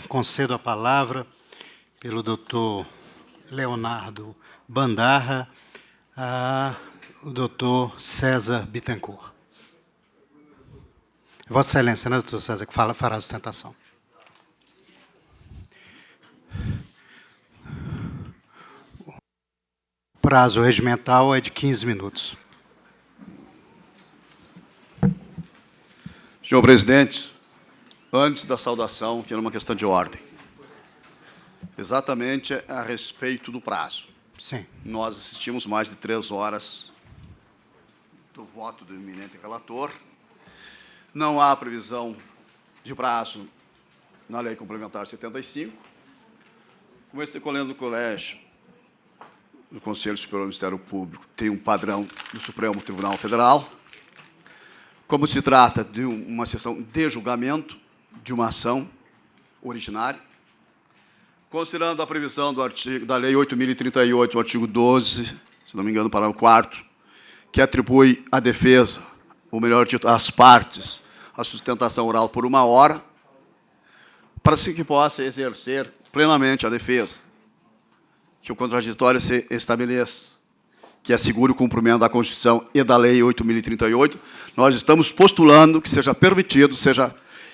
concedo a palavra pelo doutor Leonardo Bandarra ao doutor César Bittencourt. Vossa Excelência, né, doutor César, que fará a sustentação. O prazo regimental é de 15 minutos. Senhor presidente, antes da saudação, que era uma questão de ordem. Exatamente a respeito do prazo. Sim. Nós assistimos mais de 3 horas do voto do eminente relator. Não há previsão de prazo na Lei Complementar 75. Como esse colégio do Colégio do Conselho Superior do Ministério Público tem um padrão do Supremo Tribunal Federal, como se trata de uma sessão de julgamento de uma ação originária, considerando a previsão do artigo da Lei 8.038, o artigo 12, se não me engano, parágrafo 4º, que atribui à defesa, ou melhor dito, às partes, a sustentação oral por 1 hora, para que possa exercer plenamente a defesa, que o contraditório se estabeleça, que assegure o cumprimento da Constituição e da Lei 8.038, nós estamos postulando que seja permitido,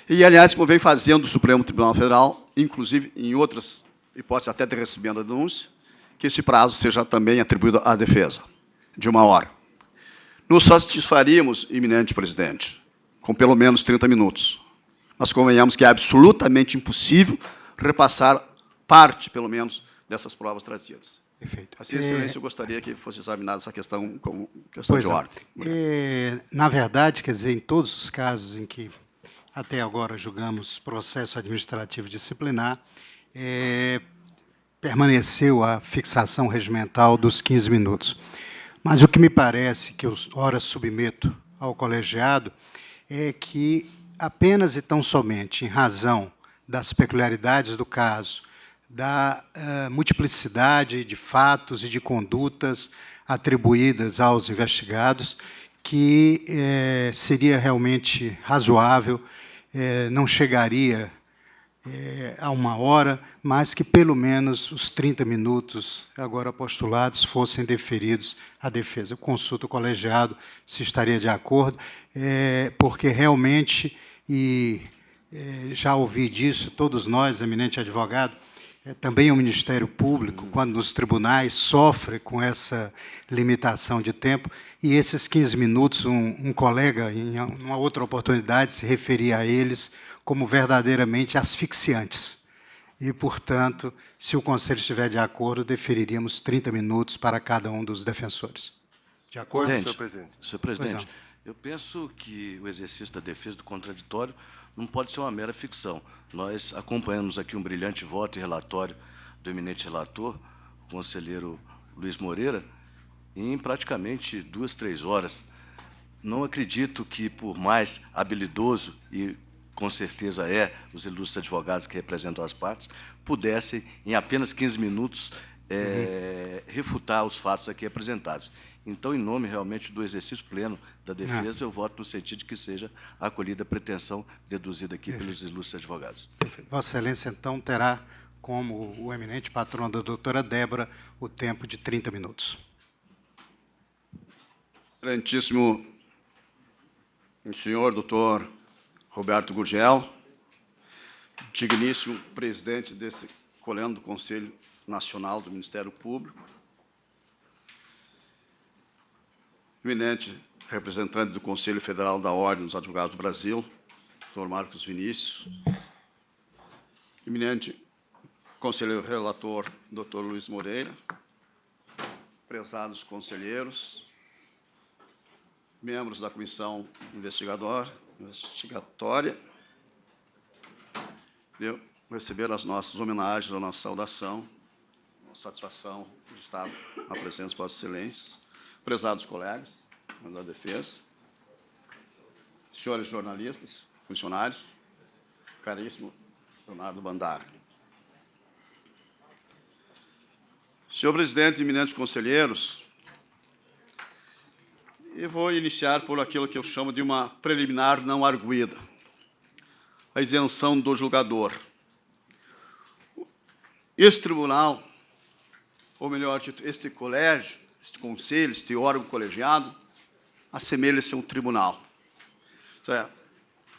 e, aliás, como vem fazendo o Supremo Tribunal Federal, inclusive em outras hipóteses até de recebimento da denúncia, que esse prazo seja também atribuído à defesa, de 1 hora. Nos satisfaríamos, eminente presidente, com pelo menos 30 minutos. Mas convenhamos que é absolutamente impossível repassar parte, pelo menos, dessas provas trazidas. Perfeito. Assim, excelência, eu gostaria que fosse examinada essa questão como questão de ordem. Na verdade, quer dizer, em todos os casos em que até agora julgamos processo administrativo disciplinar, permaneceu a fixação regimental dos 15 minutos. Mas o que me parece que eu ora submeto ao colegiado é que apenas e tão somente em razão das peculiaridades do caso, da multiplicidade de fatos e de condutas atribuídas aos investigados, que seria realmente razoável, não chegaria a 1 hora, mas que pelo menos os 30 minutos agora postulados fossem deferidos à defesa. Eu consulto o colegiado se estaria de acordo, porque realmente, já ouvi disso, todos nós, eminente advogado, também o Ministério Público, quando nos tribunais, sofre com essa limitação de tempo, e esses 15 minutos, um colega, em uma outra oportunidade, se referia a eles como verdadeiramente asfixiantes. E, portanto, se o Conselho estiver de acordo, deferiríamos 30 minutos para cada um dos defensores. De acordo, senhor presidente? Senhor presidente, eu penso que o exercício da defesa do contraditório não pode ser uma mera ficção. Nós acompanhamos aqui um brilhante voto e relatório do eminente relator, o conselheiro Luiz Moreira, em praticamente 2, 3 horas. Não acredito que, por mais habilidoso, e com certeza os ilustres advogados que representam as partes, pudessem, em apenas 15 minutos, refutar os fatos aqui apresentados. Então, em nome realmente do exercício pleno da defesa, eu voto no sentido de que seja acolhida a pretensão deduzida aqui pelos ilustres advogados. Vossa Excelência, então, terá, como o eminente patrão da doutora Débora, o tempo de 30 minutos. Excelentíssimo senhor doutor Roberto Gurgel, digníssimo presidente desse Colégio do Conselho Nacional do Ministério Público, eminente representante do Conselho Federal da Ordem dos Advogados do Brasil, doutor Marcos Vinícius, eminente conselheiro relator, doutor Luiz Moreira, prezados conselheiros, membros da Comissão Investigatória, receber as nossas homenagens, a nossa saudação, a satisfação de estar na presença de Vossa Excelência, prezados colegas da defesa, senhores jornalistas, funcionários, caríssimo Leonardo Bandarra. Senhor presidente e eminentes conselheiros, eu vou iniciar por aquilo que eu chamo de uma preliminar não arguída, a isenção do julgador. Este tribunal, ou melhor dito, este colégio, este conselho, este órgão colegiado, assemelha-se a um tribunal.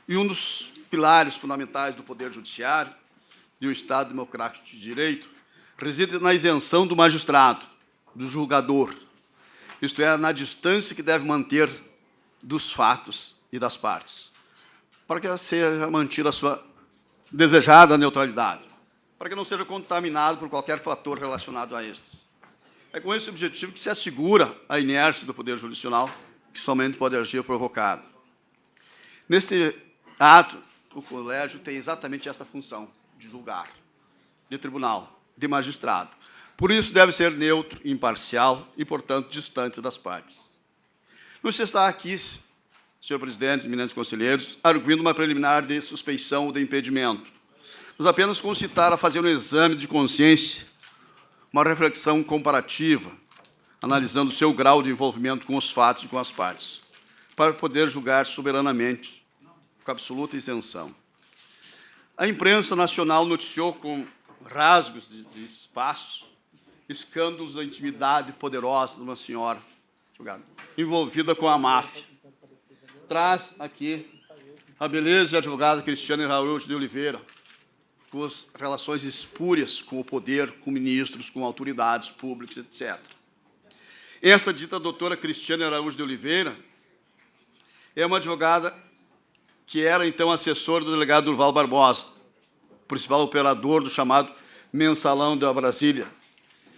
E um dos pilares fundamentais do Poder Judiciário e o Estado Democrático de Direito reside na isenção do magistrado, do julgador, isto é, na distância que deve manter dos fatos e das partes, para que seja mantida a sua desejada neutralidade, para que não seja contaminado por qualquer fator relacionado a estes. É com esse objetivo que se assegura a inércia do Poder Judicial, que somente pode agir provocado. Neste ato, o colégio tem exatamente esta função, de julgar, de tribunal, de magistrado. Por isso, deve ser neutro, imparcial e, portanto, distante das partes. Não se está aqui, senhor presidente, eminentes conselheiros, arguindo uma preliminar de suspeição ou de impedimento, mas apenas concitar a fazer um exame de consciência, uma reflexão comparativa, analisando o seu grau de envolvimento com os fatos e com as partes, para poder julgar soberanamente, com absoluta isenção. A imprensa nacional noticiou com rasgos de espaço escândalos da intimidade poderosa de uma senhora envolvida com a máfia. Traz aqui a beleza e a advogada Cristiane Araújo de Oliveira, com as relações espúrias com o poder, com ministros, com autoridades públicas, etc. Essa dita doutora Cristiane Araújo de Oliveira é uma advogada que era, então, assessora do delegado Durval Barbosa, principal operador do chamado Mensalão da Brasília,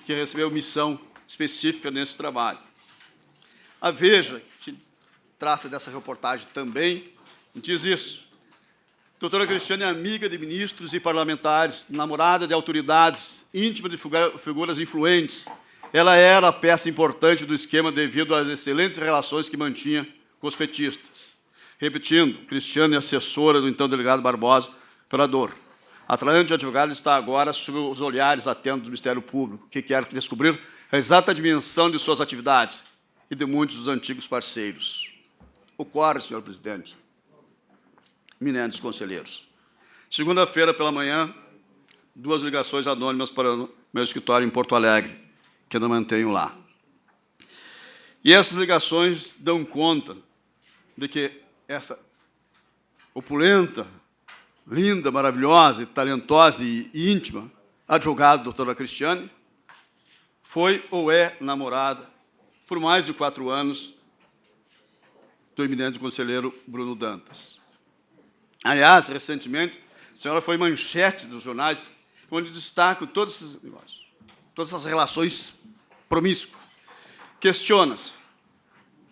que recebeu missão específica nesse trabalho. A Veja, que trata dessa reportagem também, diz isso. Doutora Cristiane é amiga de ministros e parlamentares, namorada de autoridades, íntima de figuras influentes. Ela era a peça importante do esquema devido às excelentes relações que mantinha com os petistas. Repetindo, Cristiane é assessora do então delegado Barbosa, operador. A traente advogada está agora sob os olhares atentos do Ministério Público, que quer descobrir a exata dimensão de suas atividades e de muitos dos antigos parceiros. Ocorre, senhor presidente, eminentes conselheiros. Segunda-feira pela manhã, 2 ligações anônimas para o meu escritório em Porto Alegre, que eu não mantenho lá. E essas ligações dão conta de que essa opulenta, linda, maravilhosa, talentosa e íntima advogada, doutora Cristiane, foi ou é namorada por mais de 4 anos do eminente conselheiro Bruno Dantas. Aliás, recentemente, a senhora foi manchete dos jornais, onde destacam todos esses negócios, todas essas relações promíscuas. Questiona-se,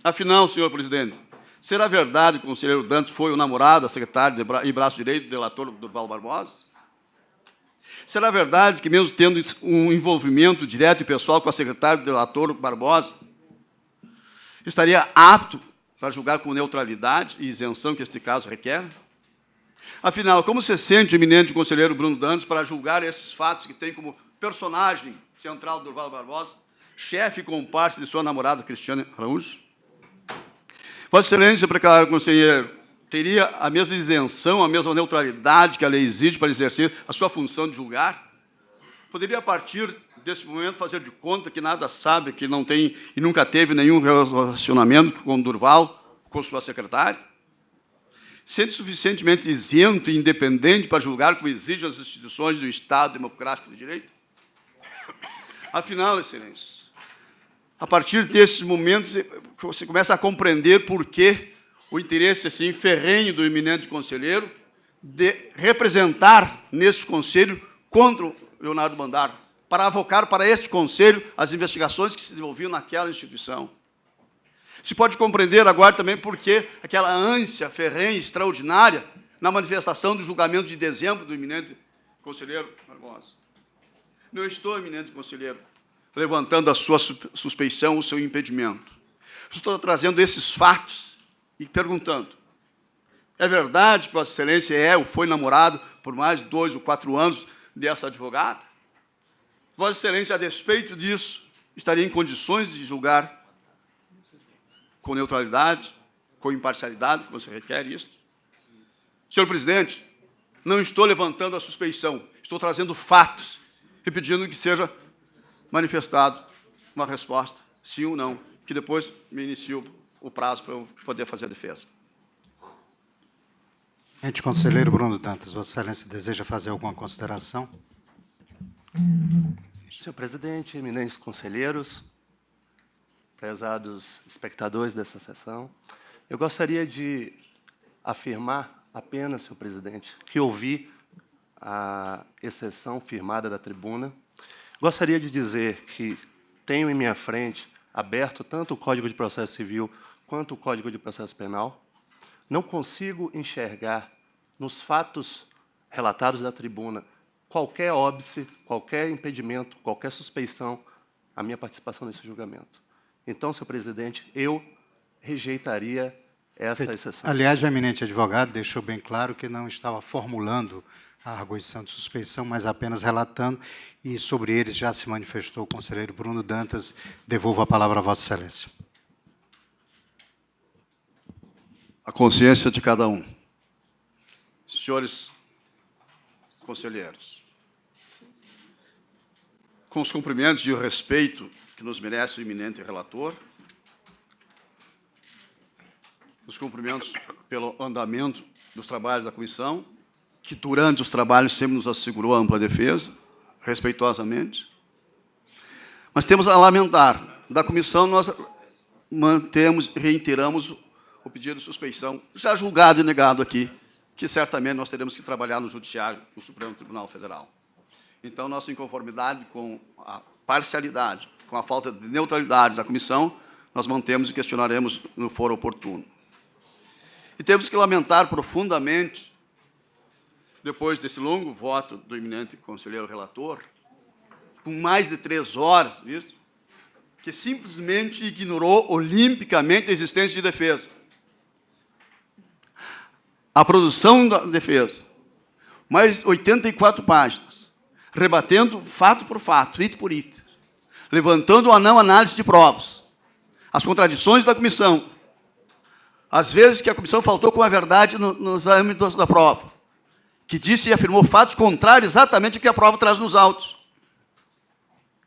afinal, senhor presidente, será verdade que o conselheiro Dantas foi o namorado da secretária e braço direito do delator Durval Barbosa? Será verdade que, mesmo tendo um envolvimento direto e pessoal com a secretária do delator Barbosa, estaria apto para julgar com neutralidade e isenção que este caso requer? Afinal, como se sente o eminente conselheiro Bruno Dantas para julgar esses fatos que tem como personagem central do Durval Barbosa, chefe e comparsa de sua namorada Cristiane Araújo? Vossa Excelência, preclaro conselheiro, teria a mesma isenção, a mesma neutralidade que a lei exige para exercer a sua função de julgar? Poderia, a partir desse momento, fazer de conta que nada sabe, que não tem e nunca teve nenhum relacionamento com Durval, com sua secretária? Sente suficientemente isento e independente para julgar como exigem as instituições do Estado Democrático de Direito? Afinal, Excelência, a partir desses momentos, você começa a compreender por que o interesse assim, ferrenho do eminente conselheiro de representar nesse conselho contra o Leonardo Mandaro, para avocar para este conselho as investigações que se desenvolviam naquela instituição. Se pode compreender agora também por que aquela ânsia ferrenha, extraordinária, na manifestação do julgamento de dezembro do eminente conselheiro Barbosa. Não estou, eminente conselheiro, levantando a sua suspeição, o seu impedimento. Estou trazendo esses fatos e perguntando, é verdade que Vossa Excelência é ou foi namorado por mais de 2 ou 4 anos dessa advogada? Vossa Excelência, a despeito disso, estaria em condições de julgar com neutralidade, com imparcialidade, que você requer isto? Senhor presidente, não estou levantando a suspeição, estou trazendo fatos e pedindo que seja manifestado uma resposta, sim ou não, que depois me inicio o prazo para eu poder fazer a defesa. Conselheiro Bruno Dantas, Vossa Excelência deseja fazer alguma consideração? Senhor presidente, eminentes conselheiros, prezados espectadores dessa sessão, eu gostaria de afirmar apenas, senhor presidente, que ouvi a exceção firmada da tribuna. Gostaria de dizer que tenho em minha frente aberto tanto o Código de Processo Civil quanto o Código de Processo Penal. Não consigo enxergar nos fatos relatados da tribuna qualquer óbice, qualquer impedimento, qualquer suspeição à minha participação nesse julgamento. Então, senhor presidente, eu rejeitaria essa exceção. Aliás, o eminente advogado deixou bem claro que não estava formulando a arguição de suspeição, mas apenas relatando, e sobre eles já se manifestou o conselheiro Bruno Dantas. Devolvo a palavra a Vossa Excelência. A consciência de cada um. Senhores conselheiros, com os cumprimentos e o respeito que nos merece o eminente relator, os cumprimentos pelo andamento dos trabalhos da comissão, que durante os trabalhos sempre nos assegurou a ampla defesa, respeitosamente. Mas temos a lamentar, da comissão nós reiteramos o pedido de suspeição, já julgado e negado aqui, que certamente nós teremos que trabalhar no Judiciário, no Supremo Tribunal Federal. Então, nossa inconformidade com a parcialidade, com a falta de neutralidade da comissão, nós mantemos e questionaremos no foro oportuno. E temos que lamentar profundamente, depois desse longo voto do eminente conselheiro relator, com mais de 3 horas, visto, que simplesmente ignorou olimpicamente a existência de defesa. A produção da defesa, mais 84 páginas, rebatendo fato por fato, item por item, levantando a não análise de provas, as contradições da comissão, às vezes que a comissão faltou com a verdade nos âmbitos da prova, que disse e afirmou fatos contrários exatamente ao que a prova traz nos autos.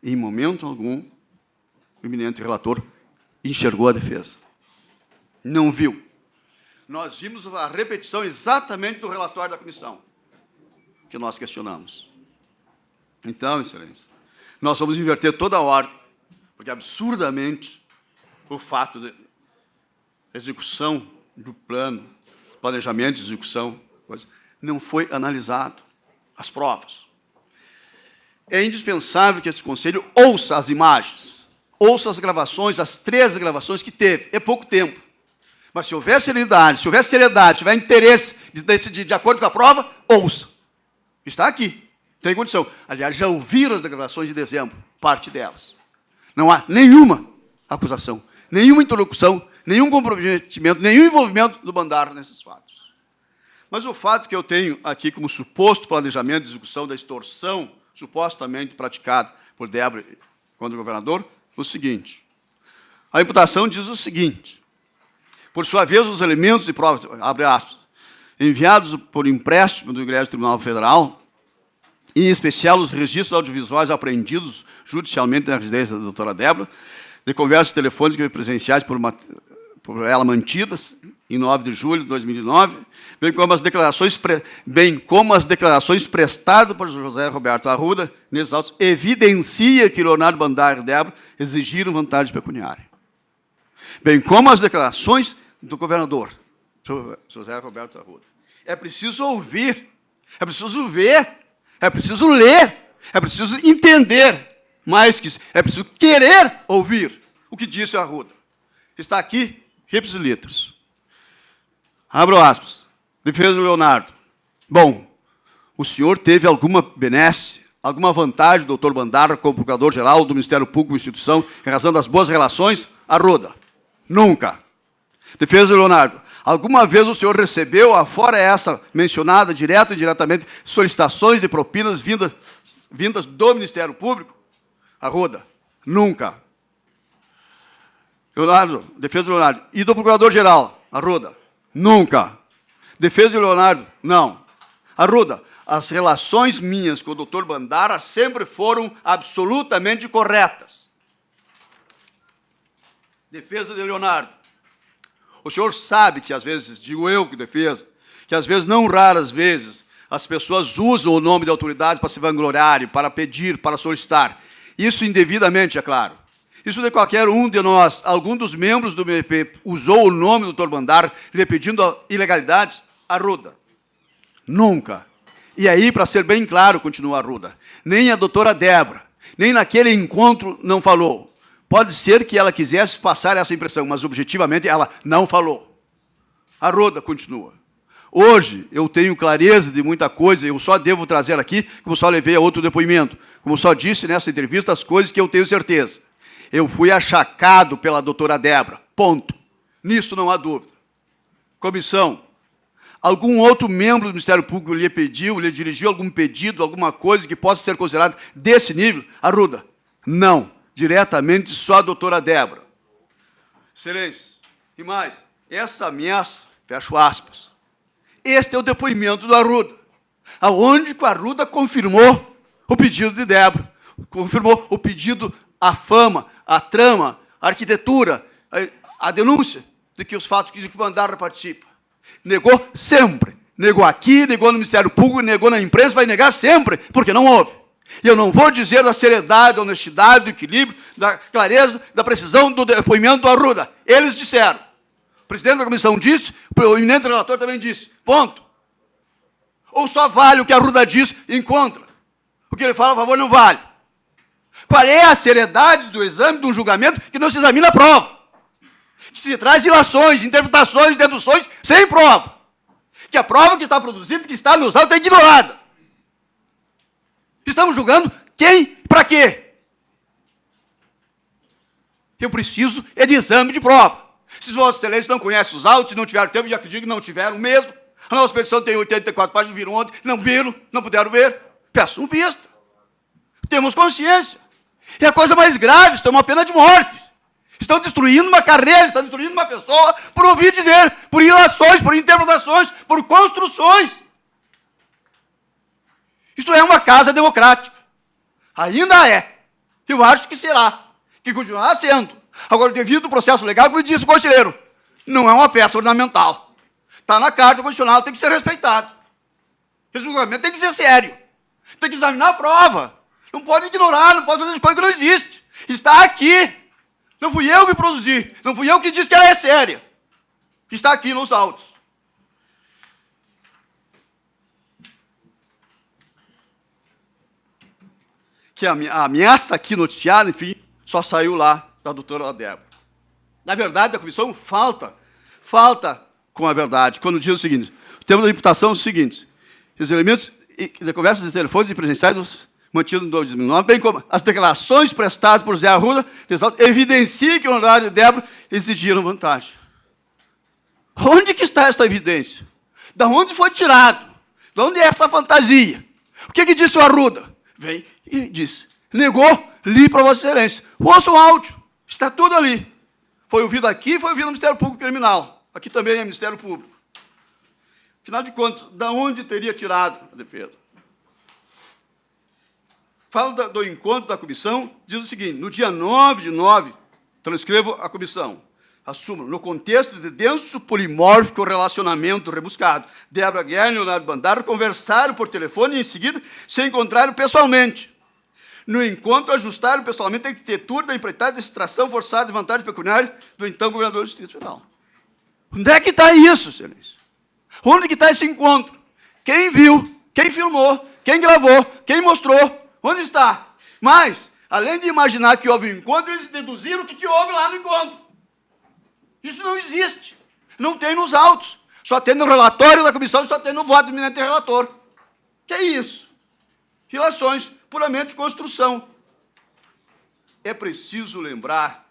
Em momento algum, o eminente relator enxergou a defesa. Não viu. Nós vimos a repetição exatamente do relatório da comissão, que nós questionamos. Então, excelência, nós vamos inverter toda a ordem, porque absurdamente o fato de execução do plano, planejamento, execução, não foi analisado, as provas. É indispensável que esse Conselho ouça as imagens, ouça as gravações, as 13 gravações que teve, é pouco tempo. Mas se houver seriedade, se tiver interesse de decidir de acordo com a prova, ouça. Está aqui, tem condição. Aliás, já ouviram as declarações de dezembro, parte delas. Não há nenhuma acusação, nenhuma interlocução, nenhum comprometimento, nenhum envolvimento do Bandar nesses fatos. Mas o fato que eu tenho aqui como suposto planejamento de execução da extorsão supostamente praticada por Débora contra o governador, o seguinte. A imputação diz o seguinte: por sua vez, os elementos de prova, abre aspas, enviados por empréstimo do Egresso Tribunal Federal, em especial os registros audiovisuais apreendidos judicialmente na residência da doutora Débora, de conversas telefônicas e presenciais por ela mantidas, em 9 de julho de 2009, bem como as declarações prestadas por José Roberto Arruda, nesses autos, evidencia que Leonardo Bandar e Débora exigiram vantagem pecuniária. Bem como as declarações do governador, José Roberto Arruda. É preciso ouvir, é preciso ver, é preciso ler, é preciso entender, mais que isso, é preciso querer ouvir o que disse Arruda. Está aqui, rips e litros. Abro aspas. Defesa do Leonardo. Bom, o senhor teve alguma benesse, alguma vantagem, doutor Bandar, como procurador-geral do Ministério Público e instituição, em razão das boas relações? Arruda. Nunca. Defesa do Leonardo. Alguma vez o senhor recebeu, afora essa mencionada, direta e indiretamente, solicitações de propinas vindas do Ministério Público? Arruda. Nunca. Leonardo, defesa do Leonardo. E do procurador-geral? Arruda. Nunca. Defesa do Leonardo? Não. Arruda. as relações minhas com o doutor Bandara sempre foram absolutamente corretas. Defesa de Leonardo. O senhor sabe que, às vezes, digo eu que defesa, que, às vezes, não raras vezes, as pessoas usam o nome de autoridade para se vangloriar, para pedir, para solicitar. Isso indevidamente, é claro. Isso de qualquer um de nós, algum dos membros do MP usou o nome do doutor Bandara lhe pedindo ilegalidades? Arruda. Nunca. E aí, para ser bem claro, continua Arruda, nem a doutora Débora, nem naquele encontro não falou. Pode ser que ela quisesse passar essa impressão, mas objetivamente ela não falou. Arruda continua. Hoje eu tenho clareza de muita coisa, eu só devo trazer aqui, como só levei a outro depoimento, como só disse nessa entrevista as coisas que eu tenho certeza. Eu fui achacado pela doutora Débora, ponto. Nisso não há dúvida. Comissão. Algum outro membro do Ministério Público lhe pediu, lhe dirigiu algum pedido, alguma coisa que possa ser considerada desse nível? Arruda. Não. Diretamente só a doutora Débora. Excelência. E mais, essa ameaça, fecho aspas, este é o depoimento do Arruda, aonde o Arruda confirmou o pedido de Débora, confirmou o pedido, a fama, a trama, a arquitetura, a denúncia de que os fatos que Bandara participa. Negou sempre. Negou aqui, negou no Ministério Público, negou na imprensa, vai negar sempre, porque não houve. E eu não vou dizer da seriedade, da honestidade, do equilíbrio, da clareza, da precisão do depoimento do Arruda. Eles disseram. O presidente da comissão disse, o eminente relator também disse. Ponto. Ou só vale o que a Arruda diz e encontra. O que ele fala a favor não vale. Qual é a seriedade do exame de um julgamento que não se examina a prova? Que se traz ilações, interpretações, deduções sem prova. Que a prova que está produzida, que está nos autos, é ignorada. Estamos julgando quem, para quê? Eu preciso é de exame de prova. Se Vossa Excelência não conhece os autos, se não tiveram tempo, já que digo que não tiveram mesmo, a nossa petição tem 84 páginas, viram ontem, não viram, não puderam ver, peçam vista. Temos consciência. É a coisa mais grave, estão uma pena de morte. Estão destruindo uma carreira, estão destruindo uma pessoa, por ouvir dizer, por ilações, por interpretações, por construções. Isto é uma casa democrática. Ainda é. Eu acho que será. Que continuará sendo. Agora, devido ao processo legal, como disse o conselheiro, não é uma peça ornamental. Está na Carta Constitucional, tem que ser respeitado. Esse julgamento tem que ser sério. Tem que examinar a prova. Não pode ignorar, não pode fazer de coisa que não existe. Está aqui. Não fui eu que produzi. Não fui eu que disse que ela é séria. Está aqui nos autos. Que a ameaça aqui noticiada, enfim, só saiu lá da doutora Débora. Na verdade, a comissão falta com a verdade, quando diz o seguinte, o tema da imputação é o seguinte, os elementos de conversas de telefones e presenciais mantidos em 2009, bem como as declarações prestadas por Zé Arruda, evidenciam que o honorário de Débora exigiram vantagem. Onde que está esta evidência? Da onde foi tirado? De onde é essa fantasia? O que disse o Arruda? Vem e disse, negou, li para Vossa Excelência. Ouça o áudio, está tudo ali. Foi ouvido aqui, foi ouvido no Ministério Público Criminal. Aqui também é Ministério Público. Afinal de contas, da onde teria tirado a defesa? Fala do encontro da comissão, diz o seguinte, no dia 9 de 9, transcrevo a comissão, assumo, no contexto de denso polimórfico relacionamento rebuscado, Débora Guerra e Leonardo Bandara conversaram por telefone e, em seguida, se encontraram pessoalmente. No encontro, ajustaram pessoalmente a arquitetura da empreitada de extração forçada de vantagem pecuniária do então governador do Distrito Federal. Onde é que está isso, Excelência? Onde que está esse encontro? Quem viu? Quem filmou? Quem gravou? Quem mostrou? Onde está? Mas, além de imaginar que houve um encontro, eles deduziram o que houve lá no encontro. Isso não existe. Não tem nos autos. Só tem no relatório da comissão, só tem no voto do eminente relator. Que é isso? Relações, puramente construção. É preciso lembrar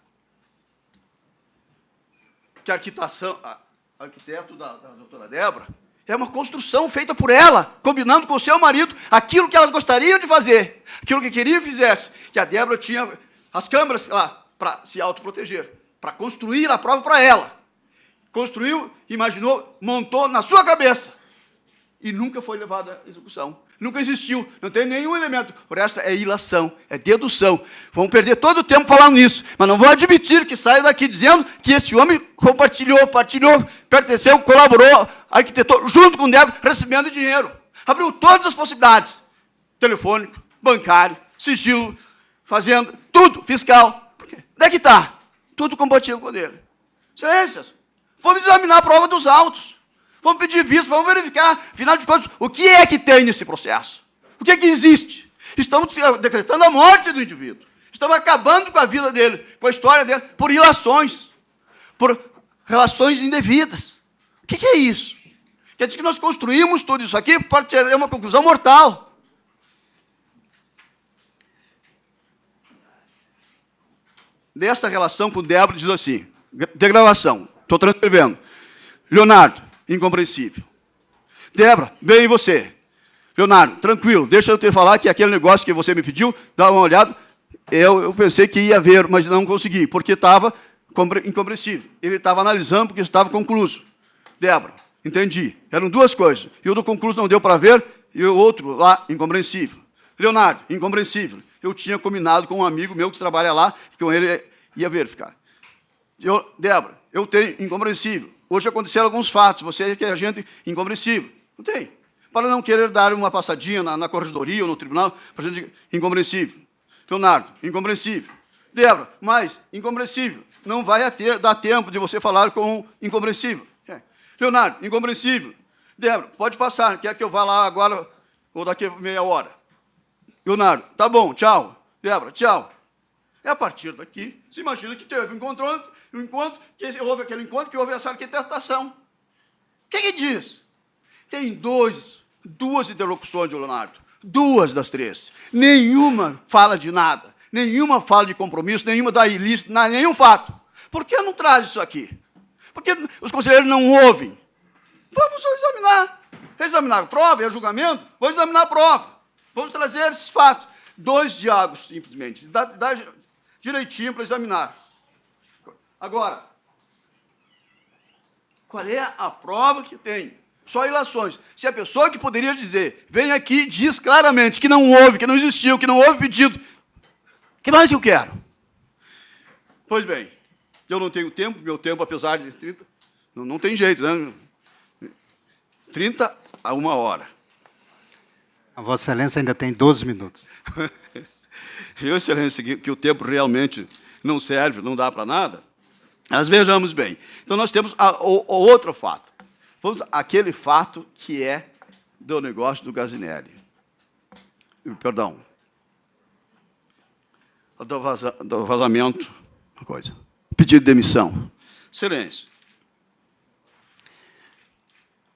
que a arquiteto da doutora Débora é uma construção feita por ela, combinando com o seu marido aquilo que elas gostariam de fazer, aquilo que queriam que fizesse. Que a Débora tinha as câmeras lá para se autoproteger, para construir a prova para ela. Construiu, imaginou, montou na sua cabeça. e nunca foi levado à execução. Nunca existiu, não tem nenhum elemento. O resto é ilação, é dedução. Vão perder todo o tempo falando nisso, mas não vão admitir que saia daqui dizendo que esse homem compartilhou, pertenceu, colaborou, arquitetou, junto com o Débora, recebendo dinheiro. Abriu todas as possibilidades. Telefônico, bancário, sigilo, fazenda, tudo, fiscal. Por quê? Onde é que está? Tudo compatível com ele. Ciências. Vamos examinar a prova dos autos. Vamos pedir visto, vamos verificar, afinal de contas, o que é que tem nesse processo? O que é que existe? Estamos decretando a morte do indivíduo. Estamos acabando com a vida dele, com a história dele, por ilações, por relações indevidas. O que é isso? Quer dizer que nós construímos tudo isso aqui para ter uma conclusão mortal. Desta relação com Débora, diz assim, degradação, estou transcrevendo. Leonardo, incompreensível. Débora, bem e você? Leonardo, tranquilo, deixa eu te falar que aquele negócio que você me pediu, dá uma olhada, eu pensei que ia ver, mas não consegui, porque estava incompreensível. Ele estava analisando porque estava concluso. Débora, entendi. Eram duas coisas. E o do concluso não deu para ver, e o outro lá, incompreensível. Leonardo, incompreensível. Eu tinha combinado com um amigo meu que trabalha lá, que com ele ia verificar. Débora, eu tenho incompreensível. Hoje aconteceram alguns fatos, você que é agente incompreensível. Não tem. Para não querer dar uma passadinha na corregedoria ou no tribunal, para gente incompreensível. Leonardo, incompreensível. Débora, mas incompreensível. Não vai dar tempo de você falar com incompreensível. Leonardo, incompreensível. Débora, pode passar, quer que eu vá lá agora ou daqui a meia hora? Leonardo, tá bom, tchau. Débora, tchau. E a partir daqui, se imagina que teve um encontro, que houve aquele encontro, que houve essa arquitetação. O que diz? Tem duas interlocuções de Leonardo. Duas das três. Nenhuma fala de nada. Nenhuma fala de compromisso, nenhuma dá ilícito, nenhum fato. Por que não traz isso aqui? Por que os conselheiros não ouvem? Vamos examinar. Examinar a prova, é julgamento? Vamos examinar a prova. Vamos trazer esses fatos. 2 diálogos, simplesmente. Dá direitinho para examinar. Agora, qual é a prova que tem? Só ilações. Se a pessoa que poderia dizer, vem aqui e diz claramente que não houve, que não existiu, que não houve pedido, o que mais eu quero? Pois bem, eu não tenho tempo, meu tempo, apesar de 30, não tem jeito, né? 30 a 1 hora. A Vossa Excelência ainda tem 12 minutos. Excelência, que o tempo realmente não serve, não dá para nada. Mas vejamos bem. Então, nós temos o outro fato. Vamos aquele fato que é do negócio do Gazinelli. Perdão. Do vazamento. Uma coisa. Pedido de demissão. Excelência.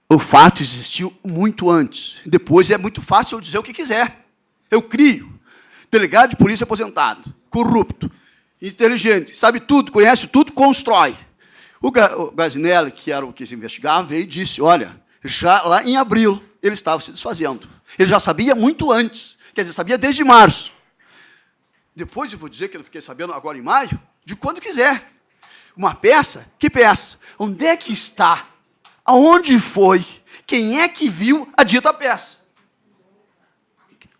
O fato existiu muito antes. Depois é muito fácil eu dizer o que quiser. Eu crio. Delegado de polícia aposentado, corrupto, inteligente, sabe tudo, conhece tudo, constrói. O Gazinelli, que era o que se investigava, veio e disse, olha, já lá em abril ele estava se desfazendo. Ele já sabia muito antes, quer dizer, sabia desde março. Depois eu vou dizer que eu fiquei sabendo agora em maio, de quando quiser. Uma peça? Que peça? Onde é que está? Aonde foi? Quem é que viu a dita peça?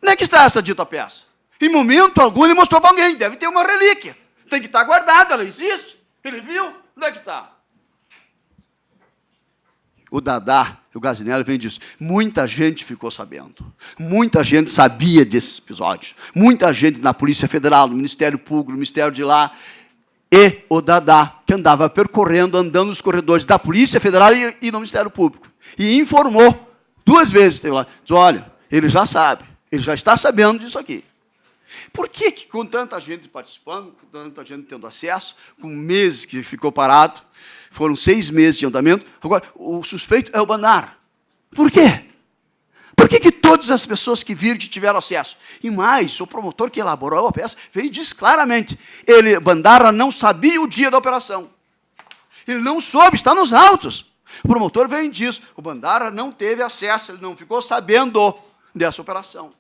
Onde é que está essa dita peça? Em momento algum ele mostrou para alguém, deve ter uma relíquia. Tem que estar guardada, ela existe. Ele viu? Onde é que está? O Dadá, o Gazinelli vem disso. Muita gente ficou sabendo. Muita gente sabia desses episódios. Muita gente na Polícia Federal, no Ministério Público, no Ministério de lá. E o Dadá, que andava percorrendo, andando nos corredores da Polícia Federal e no Ministério Público. E informou 2 vezes. Diz, olha, ele já sabe. Ele já está sabendo disso aqui. Por que, com tanta gente participando, com tanta gente tendo acesso, com meses que ficou parado, foram 6 meses de andamento, agora o suspeito é o Bandara. Por quê? Por que todas as pessoas que viram que tiveram acesso? E mais, o promotor que elaborou a peça veio e disse claramente, Bandara não sabia o dia da operação. Ele não soube, está nos autos. O promotor veio e disse, o Bandara não teve acesso, ele não ficou sabendo dessa operação.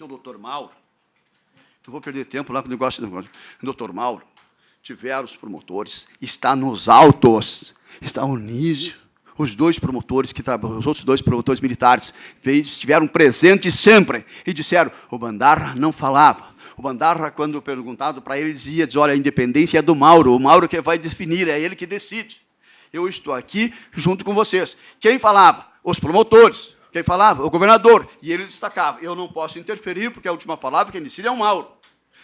O doutor Mauro, não vou perder tempo lá com o negócio do doutor Mauro, tiveram os promotores, está nos autos, está o Nísio, os dois promotores, os outros dois promotores militares, estiveram presentes sempre e disseram, o Bandarra não falava. O Bandarra, quando perguntado para ele, dizia, olha, a independência é do Mauro, o Mauro que vai definir, é ele que decide. Eu estou aqui junto com vocês. Quem falava? Os promotores. Quem falava? O governador. E ele destacava, eu não posso interferir, porque a última palavra quem decide é o Mauro.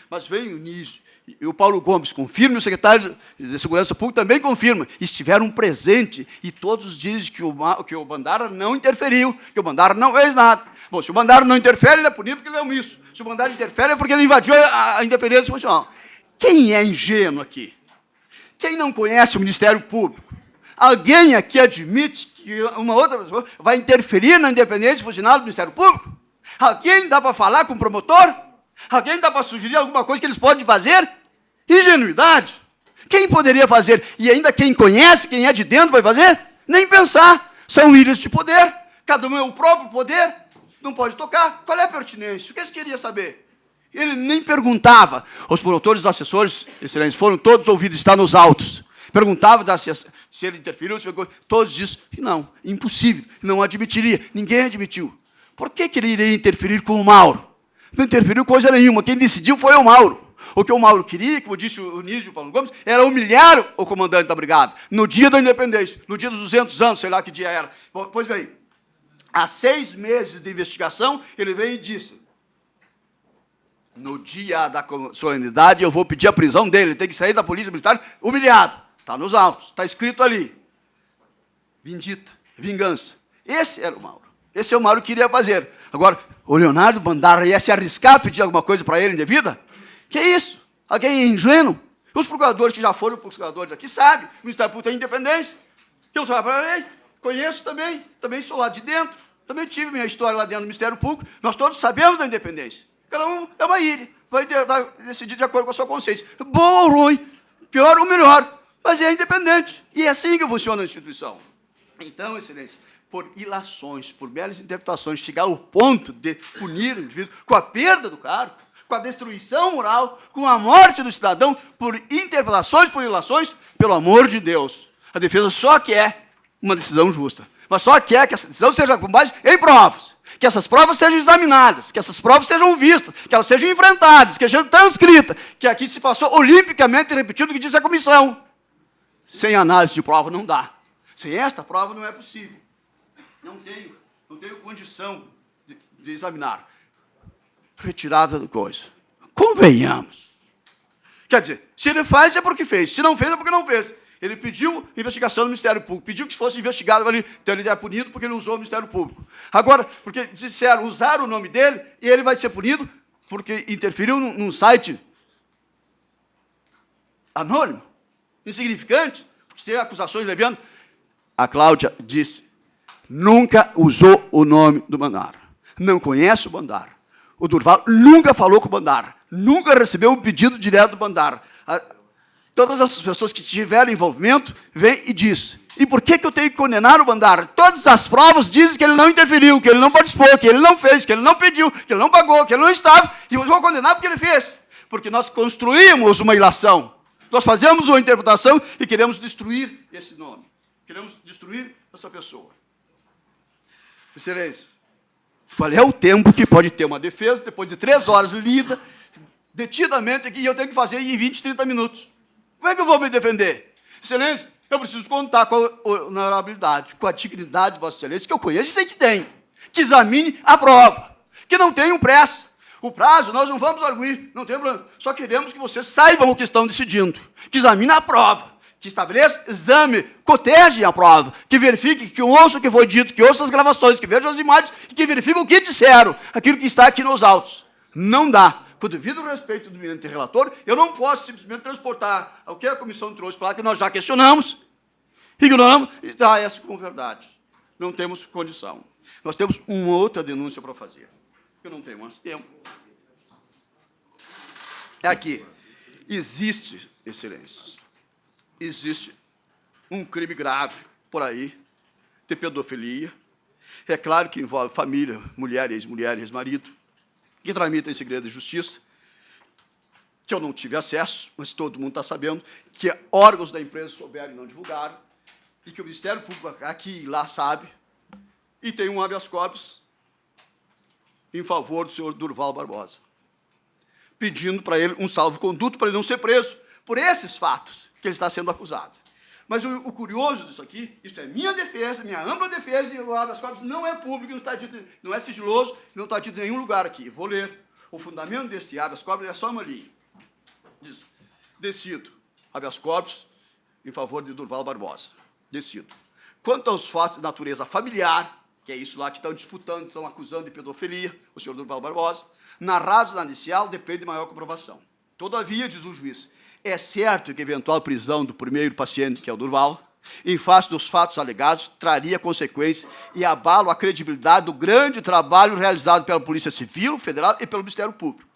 Mas vem o Nísio, e o Paulo Gomes confirma, e o secretário de Segurança Pública também confirma, estiveram presentes, e todos dizem que o Bandarra não interferiu, que o Bandarra não fez nada. Bom, se o Bandarra não interfere, ele é punido porque ele é omisso. Se o Bandarra interfere, é porque ele invadiu a independência funcional. Quem é ingênuo aqui? Quem não conhece o Ministério Público? Alguém aqui admite que uma outra pessoa vai interferir na independência funcional do Ministério Público? Alguém dá para falar com o promotor? Alguém dá para sugerir alguma coisa que eles podem fazer? Ingenuidade. Quem poderia fazer? E ainda quem conhece, quem é de dentro, vai fazer? Nem pensar. São ilhas de poder. Cada um é o próprio poder. Não pode tocar. Qual é a pertinência? O que eles queriam saber? Ele nem perguntava. Os promotores, os assessores, excelência, foram todos ouvidos, está nos autos. Perguntava se ele interferiu, todos disseram que não, impossível, não admitiria. Ninguém admitiu. Por que ele iria interferir com o Mauro? Não interferiu coisa nenhuma. Quem decidiu foi o Mauro. O que o Mauro queria, como disse o Nísio e o Paulo Gomes, era humilhar o comandante da brigada, no dia da independência, no dia dos 200 anos, sei lá que dia era. Pois bem, há 6 meses de investigação, ele veio e disse, no dia da solenidade, eu vou pedir a prisão dele, ele tem que sair da polícia militar humilhado. Está nos autos, está escrito ali. Vindita, vingança. Esse era o Mauro. Esse é o Mauro que queria fazer. Agora, o Leonardo Bandarra ia se arriscar a pedir alguma coisa para ele indevida? Que isso? Alguém é ingênuo? Os procuradores que já foram procuradores aqui sabem, o Ministério Público tem independência. Eu trabalhei, conheço também sou lá de dentro, também tive minha história lá dentro do Ministério Público, nós todos sabemos da independência. Cada um é uma ilha, vai decidir de acordo com a sua consciência. Bom ou ruim, pior ou melhor, mas é independente. E é assim que funciona a instituição. Então, excelência, por ilações, por belas interpretações, chegar ao ponto de punir o indivíduo com a perda do cargo, com a destruição moral, com a morte do cidadão, por interpretações, por ilações, pelo amor de Deus. A defesa só quer uma decisão justa, mas só quer que essa decisão seja com base em provas, que essas provas sejam examinadas, que essas provas sejam vistas, que elas sejam enfrentadas, que sejam transcritas, que aqui se passou olimpicamente repetido o que disse a comissão. Sem análise de prova não dá. Sem esta prova não é possível. Não tenho condição de examinar. Retirada da coisa. Convenhamos. Quer dizer, se ele faz é porque fez, se não fez é porque não fez. Ele pediu investigação no Ministério Público, pediu que fosse investigado ali, então ele é punido porque ele usou o Ministério Público. Agora, porque disseram, usaram o nome dele, e ele vai ser punido porque interferiu num site anônimo, insignificante, porque tem acusações leviando. A Cláudia disse, nunca usou o nome do Bandarra, não conhece o Bandarra. O Durval nunca falou com o Bandarra, nunca recebeu um pedido direto do Bandarra. Todas essas pessoas que tiveram envolvimento, vêm e dizem, e por que eu tenho que condenar o Bandarra? Todas as provas dizem que ele não interferiu, que ele não participou, que ele não fez, que ele não pediu, que ele não pagou, que ele não estava, e eu vou condenar porque ele fez. Porque nós construímos uma ilação, nós fazemos uma interpretação e queremos destruir esse nome, queremos destruir essa pessoa. Excelência, qual é o tempo que pode ter uma defesa, depois de 3 horas lida, detidamente aqui, e eu tenho que fazer em 20, 30 minutos? Como é que eu vou me defender? Excelência, eu preciso contar com a honorabilidade, com a dignidade de Vossa Excelência, que eu conheço e sei que tem. Que examine a prova, que não tenham pressa. O prazo, nós não vamos arguir, não tem problema. Só queremos que vocês saibam o que estão decidindo. Que examine a prova, que estabeleça exame, coteje a prova, que verifique, que ouça o que foi dito, que ouça as gravações, que veja as imagens e que verifique o que disseram, aquilo que está aqui nos autos. Não dá. Com o devido respeito do eminente relator, eu não posso simplesmente transportar o que a comissão trouxe para lá, que nós já questionamos, ignoramos, e dá essa como verdade. Não temos condição. Nós temos uma outra denúncia para fazer. Eu não tenho mais tempo. É aqui. Existe, excelências, existe um crime grave por aí, de pedofilia. É claro que envolve família, mulher, ex-mulher, ex-marido, que tramita em segredo de justiça, que eu não tive acesso, mas todo mundo está sabendo, que órgãos da empresa souberam e não divulgaram, e que o Ministério Público aqui e lá sabe, e tem um habeas corpus em favor do senhor Durval Barbosa, pedindo para ele um salvo-conduto para ele não ser preso por esses fatos que ele está sendo acusado. Mas o curioso disso aqui, isso é minha defesa, minha ampla defesa, e o habeas corpus não é público, não é sigiloso, não está dito em nenhum lugar aqui. Vou ler. O fundamento deste habeas corpus é só uma linha. Diz: decido, habeas corpus em favor de Durval Barbosa. Decido. Quanto aos fatos de natureza familiar, que é isso lá que estão disputando, estão acusando de pedofilia, o senhor Durval Barbosa, narrados na inicial, depende de maior comprovação. Todavia, diz o juiz, é certo que a eventual prisão do primeiro paciente, que é o Durval, em face dos fatos alegados, traria consequências e abalo a credibilidade do grande trabalho realizado pela Polícia Civil, Federal e pelo Ministério Público.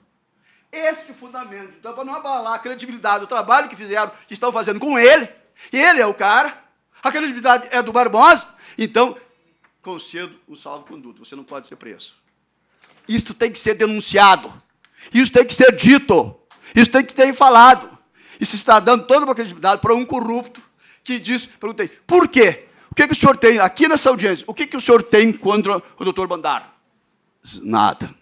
Este é o fundamento. Então, para não abalar a credibilidade do trabalho que fizeram, que estão fazendo com ele é o cara, a credibilidade é do Barbosa, então, concedo o salvo-conduto, você não pode ser preso. Isto tem que ser denunciado, isso tem que ser dito, isso tem que ser falado. Isso está dando toda uma credibilidade para um corrupto que diz, perguntei, por quê? O que o senhor tem, aqui nessa audiência, o que o senhor tem contra o doutor Bandara? Nada.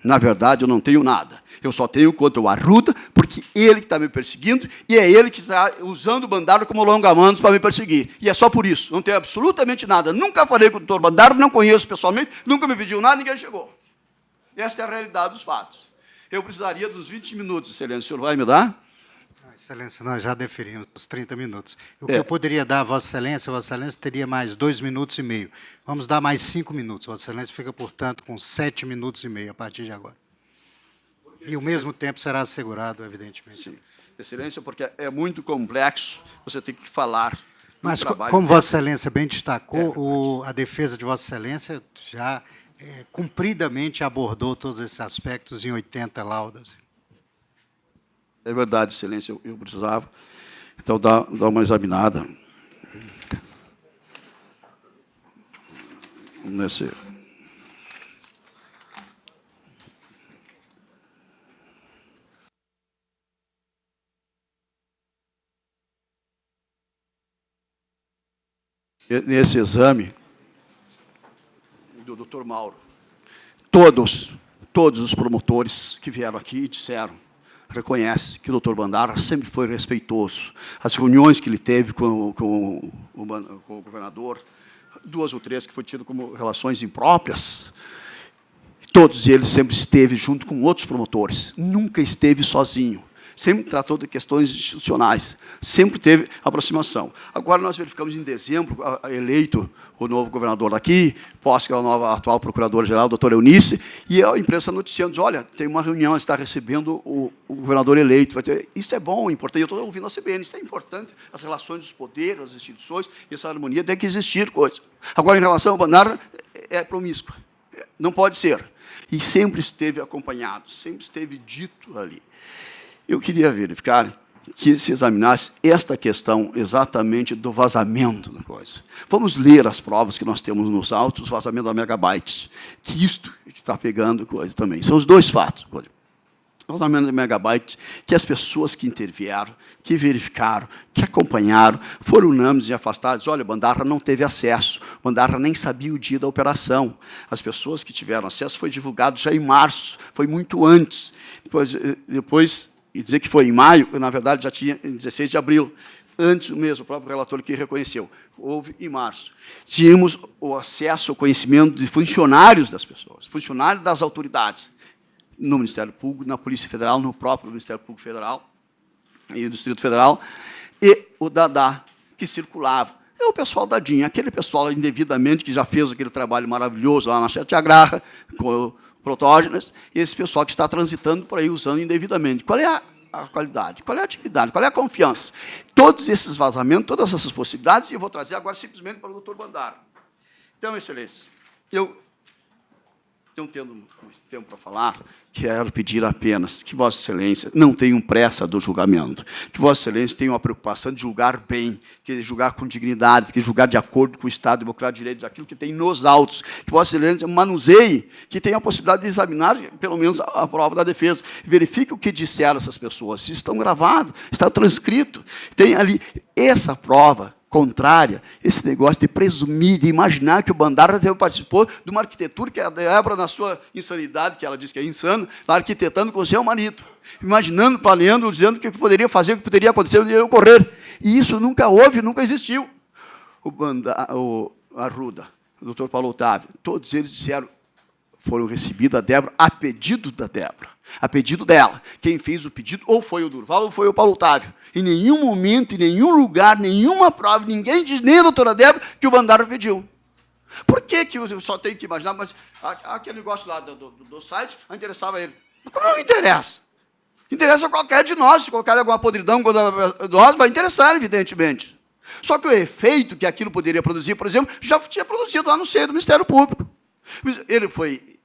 Na verdade, eu não tenho nada. Eu só tenho contra o Arruda, porque ele que está me perseguindo, e é ele que está usando o Bandara como longa-manos para me perseguir. E é só por isso. Não tenho absolutamente nada. Nunca falei com o doutor Bandara, não conheço pessoalmente, nunca me pediu nada, ninguém chegou. Essa é a realidade dos fatos. Eu precisaria dos 20 minutos, excelência. O senhor vai me dar? Excelência, nós já deferimos os 30 minutos. O que eu poderia dar a Vossa Excelência teria mais 2 minutos e meio. Vamos dar mais 5 minutos. Vossa Excelência fica, portanto, com 7 minutos e meio a partir de agora. E o mesmo tempo será assegurado, evidentemente. Sim. Excelência, porque é muito complexo, você tem que falar. Mas, como Vossa Excelência bem destacou, a defesa de Vossa Excelência já cumpridamente abordou todos esses aspectos em 80 laudas. É verdade, excelência, eu precisava. Então, dá uma examinada. Nesse... Nesse exame do doutor Mauro, todos os promotores que vieram aqui disseram, reconhece que o doutor Bandara sempre foi respeitoso. As reuniões que ele teve com o governador, 2 ou 3 que foi tido como relações impróprias, todos eles sempre esteve junto com outros promotores, nunca esteve sozinho. Sempre tratou de questões institucionais, sempre teve aproximação. Agora, nós verificamos em dezembro, eleito o novo governador daqui, posse que é a nova atual procuradora-geral, a doutora Eunice, e a imprensa noticiando, diz, olha, tem uma reunião, está recebendo o governador eleito. Isso é bom, importante. Eu estou ouvindo a CBN, isso é importante. As relações dos poderes, das instituições, essa harmonia tem que existir coisa. Agora, em relação ao Bandara, é promíscua. Não pode ser. E sempre esteve acompanhado, sempre esteve dito ali. Eu queria verificar que se examinasse esta questão exatamente do vazamento da coisa. Vamos ler as provas que nós temos nos autos, vazamento da Megabytes, que isto que está pegando coisa também. São os 2 fatos. Vazamento da Megabytes, que as pessoas que intervieram, que verificaram, que acompanharam, foram unânimes e afastados. Olha, o Bandara não teve acesso, o Bandara nem sabia o dia da operação. As pessoas que tiveram acesso foi divulgado já em março, foi muito antes. Depois e dizer que foi em maio, na verdade já tinha em 16 de abril, antes mesmo, o próprio relator que reconheceu, houve em março. Tínhamos o acesso ao conhecimento de funcionários das pessoas, funcionários das autoridades, no Ministério Público, na Polícia Federal, no próprio Ministério Público Federal e do Distrito Federal, e o Dadá, que circulava. É o pessoal da DIN, aquele pessoal indevidamente que já fez aquele trabalho maravilhoso lá na Setiagraha, com Protógenes, e esse pessoal que está transitando por aí usando indevidamente. Qual é a qualidade? Qual é a atividade? Qual é a confiança? Todos esses vazamentos, todas essas possibilidades, e eu vou trazer agora simplesmente para o doutor Bandara. Então, excelência, eu não tendo mais tempo para falar, quero pedir apenas que Vossa Excelência não tenham pressa do julgamento, que Vossa Excelência tenha uma preocupação de julgar bem, que julgar com dignidade, que julgar de acordo com o Estado Democrático de Direito, daquilo que tem nos autos, que Vossa Excelência manuseie, que tenha a possibilidade de examinar, pelo menos, a prova da defesa, verifique o que disseram essas pessoas, se estão gravados, está transcrito, tem ali essa prova, contrária, esse negócio de presumir, de imaginar que o Bandarra participou de uma arquitetura que a Débora, na sua insanidade, que ela diz que é insano, está arquitetando com o seu marido, imaginando, planeando, dizendo o que poderia fazer, o que poderia acontecer, o que poderia ocorrer. E isso nunca houve, nunca existiu. O Arruda, o doutor Paulo Otávio, todos eles disseram, foram recebidos a Débora a pedido da Débora, a pedido dela. Quem fez o pedido ou foi o Durval ou foi o Paulo Otávio. Em nenhum momento, em nenhum lugar, nenhuma prova, ninguém diz, nem a doutora Débora, que o Bandarra pediu. Por que eu só tenho que imaginar, mas aquele negócio lá do site não interessava ele? Não interessa. Interessa a qualquer de nós, se colocar alguma podridão de nós, vai interessar, evidentemente. Só que o efeito que aquilo poderia produzir, por exemplo, já tinha produzido lá no seio do Ministério Público. Ele foi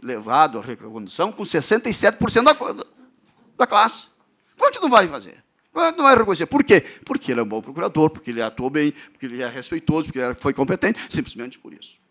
levado à recondução com 67% da classe. Como é que não vai fazer? Não vai reconhecer. Por quê? Porque ele é um bom procurador, porque ele atuou bem, porque ele é respeitoso, porque ele foi competente, simplesmente por isso.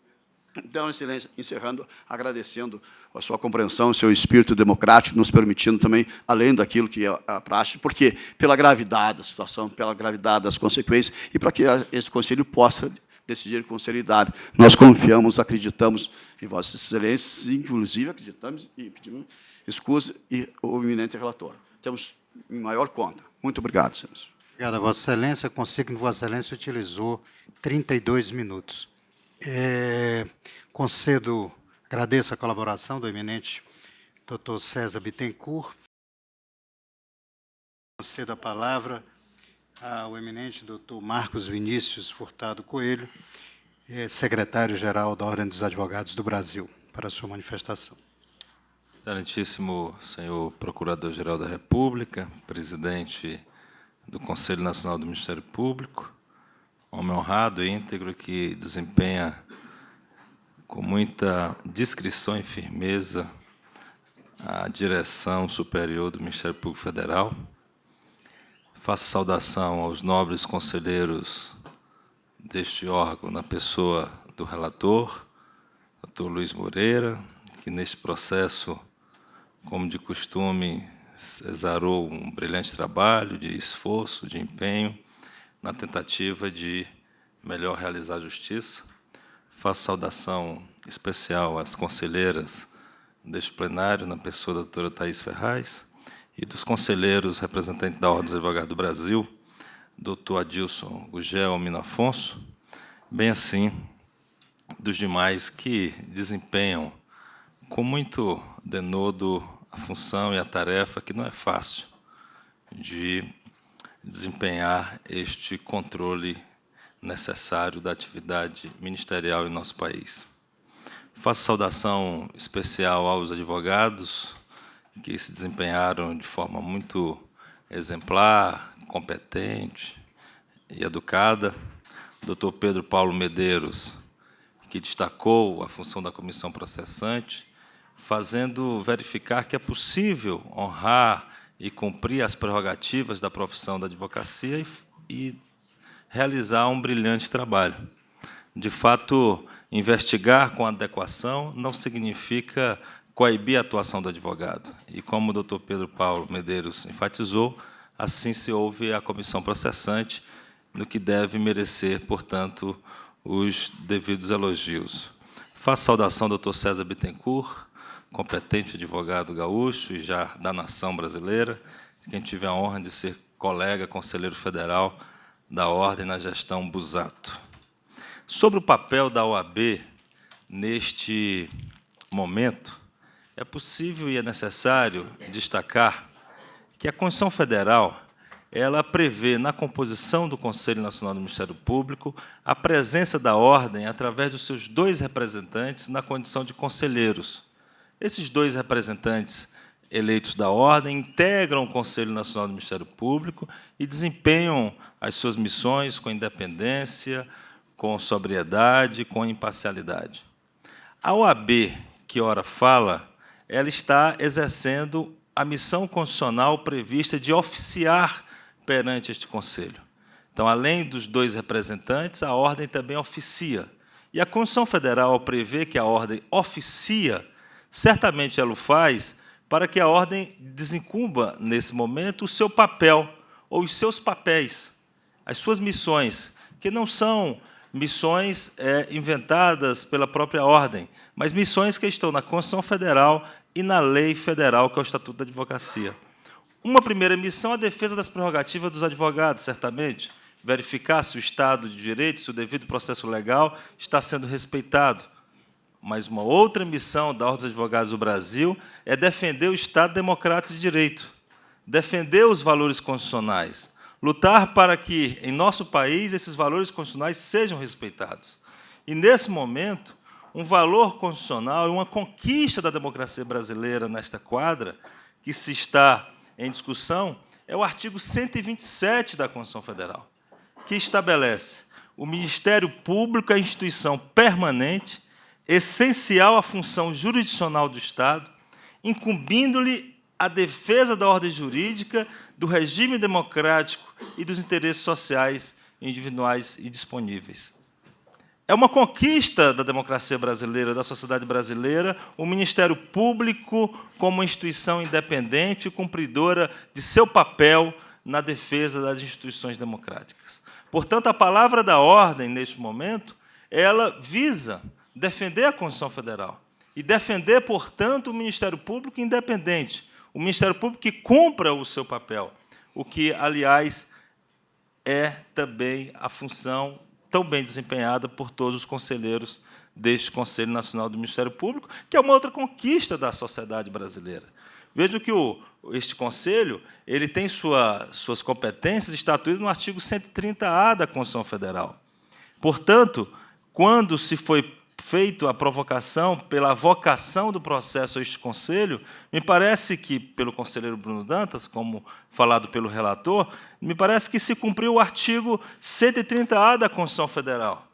Então, Excelência, encerrando, agradecendo a sua compreensão, o seu espírito democrático, nos permitindo também, além daquilo que é a praxe, porque pela gravidade da situação, pela gravidade das consequências, e para que esse Conselho possa decidir com seriedade. Nós confiamos, acreditamos em Vossas Excelências, inclusive acreditamos e pedimos escusa e o eminente relator. Temos em maior conta. Muito obrigado, senhores. Obrigado a Vossa Excelência. Consigo que Vossa Excelência utilizou 32 minutos. Agradeço a colaboração do eminente Dr. César Bittencourt. Concedo a palavra ao eminente Dr. Marcos Vinícius Furtado Coelho, secretário-geral da Ordem dos Advogados do Brasil, para a sua manifestação. Excelentíssimo senhor Procurador-Geral da República, presidente do Conselho Nacional do Ministério Público, homem honrado e íntegro que desempenha com muita discrição e firmeza a direção superior do Ministério Público Federal. Faço saudação aos nobres conselheiros deste órgão, na pessoa do relator, Dr. Luiz Moreira, que neste processo, como de costume, exarou um brilhante trabalho de esforço, de empenho, na tentativa de melhor realizar a justiça. Faço saudação especial às conselheiras deste plenário, na pessoa da doutora Thaís Ferraz, e dos conselheiros representantes da Ordem dos Advogados do Brasil, doutor Adilson Gugel Mino Afonso, bem assim dos demais que desempenham com muito denodo a função e a tarefa, que não é fácil, de desempenhar este controle necessário da atividade ministerial em nosso país. Faço saudação especial aos advogados que se desempenharam de forma muito exemplar, competente e educada. Dr. Pedro Paulo Medeiros, que destacou a função da comissão processante, fazendo verificar que é possível honrar e cumprir as prerrogativas da profissão da advocacia e realizar um brilhante trabalho. De fato, investigar com adequação não significa coibir a atuação do advogado. E como o doutor Pedro Paulo Medeiros enfatizou, assim se ouve a comissão processante, no que deve merecer, portanto, os devidos elogios. Faço saudação ao doutor César Bittencourt, competente advogado gaúcho e já da nação brasileira, quem tive a honra de ser colega, conselheiro federal da Ordem na gestão Busato. Sobre o papel da OAB neste momento, é possível e é necessário destacar que a Constituição Federal ela prevê, na composição do Conselho Nacional do Ministério Público, a presença da Ordem através dos seus 2 representantes na condição de conselheiros. Esses 2 representantes eleitos da Ordem integram o Conselho Nacional do Ministério Público e desempenham as suas missões com independência, com sobriedade, com imparcialidade. A OAB, que ora fala, ela está exercendo a missão constitucional prevista de oficiar perante este Conselho. Então, além dos 2 representantes, a Ordem também oficia. E a Constituição Federal, ao prever que a Ordem oficia, certamente ela o faz para que a Ordem desincumba, nesse momento, o seu papel, ou os seus papéis, as suas missões, que não são missões inventadas pela própria ordem, mas missões que estão na Constituição Federal e na lei federal, que é o Estatuto da Advocacia. Uma primeira missão é a defesa das prerrogativas dos advogados, certamente, verificar se o Estado de Direito, se o devido processo legal está sendo respeitado. Mas uma outra missão da Ordem dos Advogados do Brasil é defender o Estado democrático de direito, defender os valores constitucionais, lutar para que, em nosso país, esses valores constitucionais sejam respeitados. E, nesse momento, um valor constitucional e uma conquista da democracia brasileira nesta quadra, que se está em discussão, é o artigo 127 da Constituição Federal, que estabelece o Ministério Público é a instituição permanente, essencial à função jurisdicional do Estado, incumbindo-lhe a defesa da ordem jurídica, do regime democrático e dos interesses sociais individuais e disponíveis. É uma conquista da democracia brasileira, da sociedade brasileira, o Ministério Público como instituição independente e cumpridora de seu papel na defesa das instituições democráticas. Portanto, a palavra da ordem, neste momento, ela visa defender a Constituição Federal e defender, portanto, o Ministério Público independente, o Ministério Público que cumpra o seu papel, o que, aliás, é também a função tão bem desempenhada por todos os conselheiros deste Conselho Nacional do Ministério Público, que é uma outra conquista da sociedade brasileira. Veja que este Conselho ele tem suas competências estatuídas no artigo 130-A da Constituição Federal. Portanto, quando se foi feita a provocação pela vocação do processo a este Conselho, me parece que, pelo conselheiro Bruno Dantas, como falado pelo relator, me parece que se cumpriu o artigo 130-A da Constituição Federal,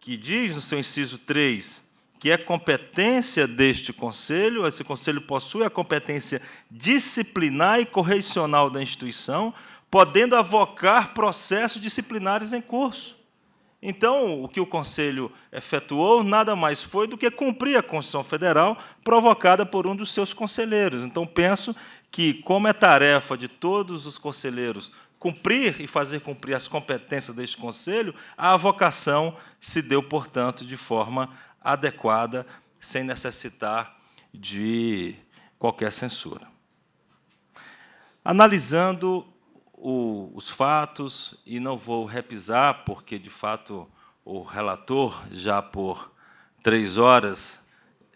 que diz, no seu inciso 3, que é competência deste Conselho, esse Conselho possui a competência disciplinar e correicional da instituição, podendo avocar processos disciplinares em curso. Então, o que o Conselho efetuou nada mais foi do que cumprir a Constituição Federal provocada por um dos seus conselheiros. Então, penso que, como é tarefa de todos os conselheiros cumprir e fazer cumprir as competências deste Conselho, a avocação se deu, portanto, de forma adequada, sem necessitar de qualquer censura. Analisando os fatos, e não vou repisar, porque, de fato, o relator, já por 3 horas,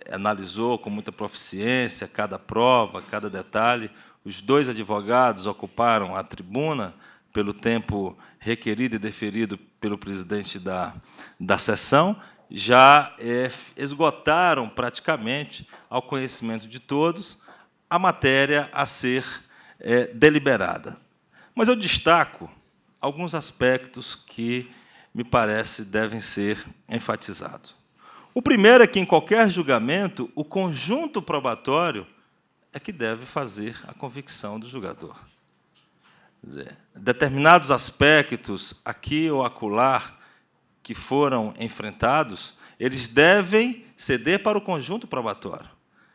analisou com muita proficiência cada prova, cada detalhe. Os 2 advogados ocuparam a tribuna pelo tempo requerido e deferido pelo presidente da sessão, já esgotaram praticamente, ao conhecimento de todos, a matéria a ser deliberada. Mas eu destaco alguns aspectos que, me parece, devem ser enfatizados. O primeiro é que, em qualquer julgamento, o conjunto probatório é que deve fazer a convicção do julgador. Quer dizer, determinados aspectos, aqui ou acolá, que foram enfrentados, eles devem ceder para o conjunto probatório.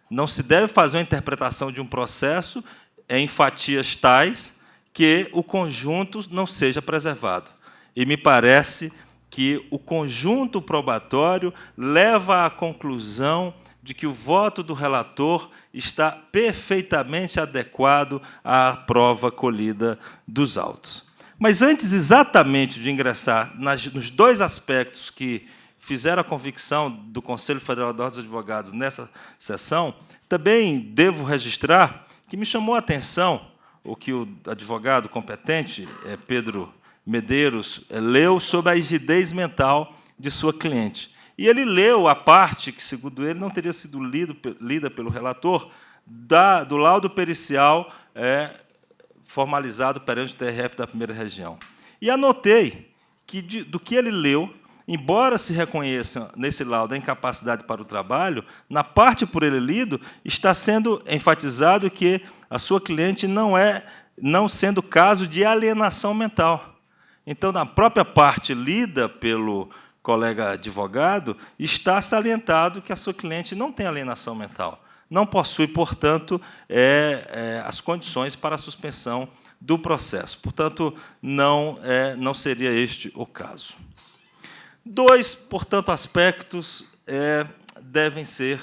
Não se deve fazer uma interpretação de um processo em fatias tais que o conjunto não seja preservado. E me parece que o conjunto probatório leva à conclusão de que o voto do relator está perfeitamente adequado à prova colhida dos autos. Mas antes, exatamente, de ingressar nos 2 aspectos que fizeram a convicção do Conselho Federal da Ordem dos Advogados nessa sessão, também devo registrar que me chamou a atenção o que o advogado competente, Pedro Medeiros, leu sobre a rigidez mental de sua cliente. E ele leu a parte que, segundo ele, não teria sido lida pelo relator, do laudo pericial formalizado perante o TRF da Primeira Região. E anotei que, do que ele leu, embora se reconheça nesse laudo a incapacidade para o trabalho, na parte por ele lido, está sendo enfatizado que a sua cliente não sendo caso de alienação mental. Então, na própria parte lida pelo colega advogado, está salientado que a sua cliente não tem alienação mental, não possui, portanto, as condições para a suspensão do processo. Portanto, não seria este o caso. Dois, portanto, aspectos devem ser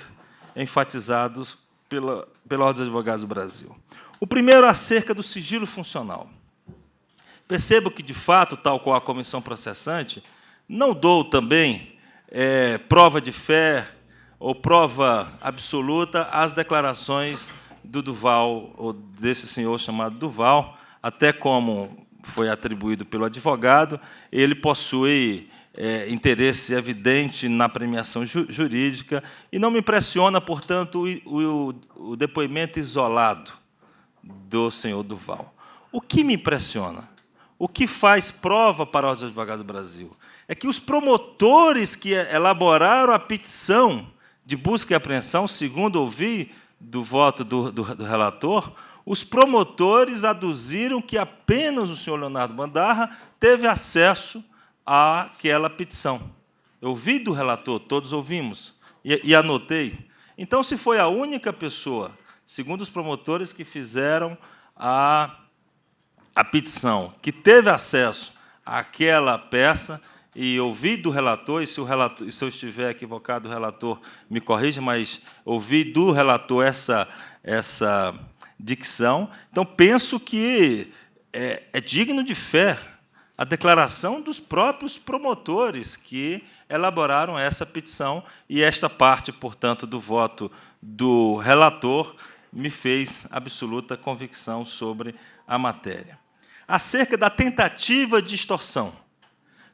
enfatizados pela Ordem dos Advogados do Brasil. O primeiro, acerca do sigilo funcional. Percebo que, de fato, tal qual a comissão processante, não dou também prova de fé ou prova absoluta às declarações do Duval, ou desse senhor chamado Duval, até como foi atribuído pelo advogado, ele possui interesse evidente na premiação jurídica e não me impressiona, portanto, o depoimento isolado do senhor Duval. O que me impressiona, o que faz prova para a Ordem dos Advogados do Brasil, é que os promotores que elaboraram a petição de busca e apreensão, segundo ouvi do voto do relator, os promotores aduziram que apenas o senhor Leonardo Bandarra teve acesso àquela petição. Eu ouvi do relator, todos ouvimos, e anotei. Então, se foi a única pessoa, segundo os promotores que fizeram a petição, que teve acesso àquela peça, e ouvi do relator, e se eu estiver equivocado, o relator me corrija, mas ouvi do relator essa dicção. Então, penso que é digno de fé a declaração dos próprios promotores que elaboraram essa petição, e esta parte, portanto, do voto do relator me fez absoluta convicção sobre a matéria. Acerca da tentativa de extorsão.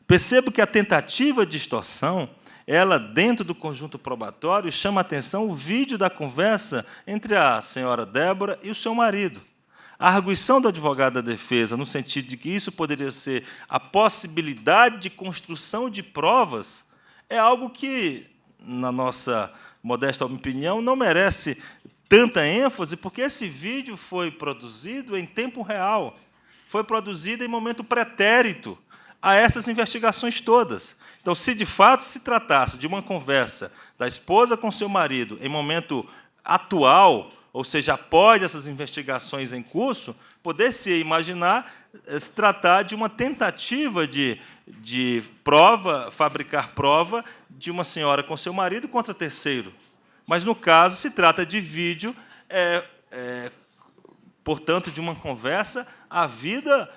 Percebo que a tentativa de extorsão, ela, dentro do conjunto probatório, chama a atenção o vídeo da conversa entre a senhora Débora e o seu marido. A arguição do advogado da defesa, no sentido de que isso poderia ser a possibilidade de construção de provas, é algo que, na nossa modesta opinião, não merece tanta ênfase, porque esse vídeo foi produzido em tempo real, foi produzido em momento pretérito a essas investigações todas. Então, se de fato se tratasse de uma conversa da esposa com seu marido em momento atual, ou seja, após essas investigações em curso, poder-se imaginar se tratar de uma tentativa de prova, fabricar prova de uma senhora com seu marido contra terceiro. Mas, no caso, se trata de vídeo, portanto, de uma conversa havida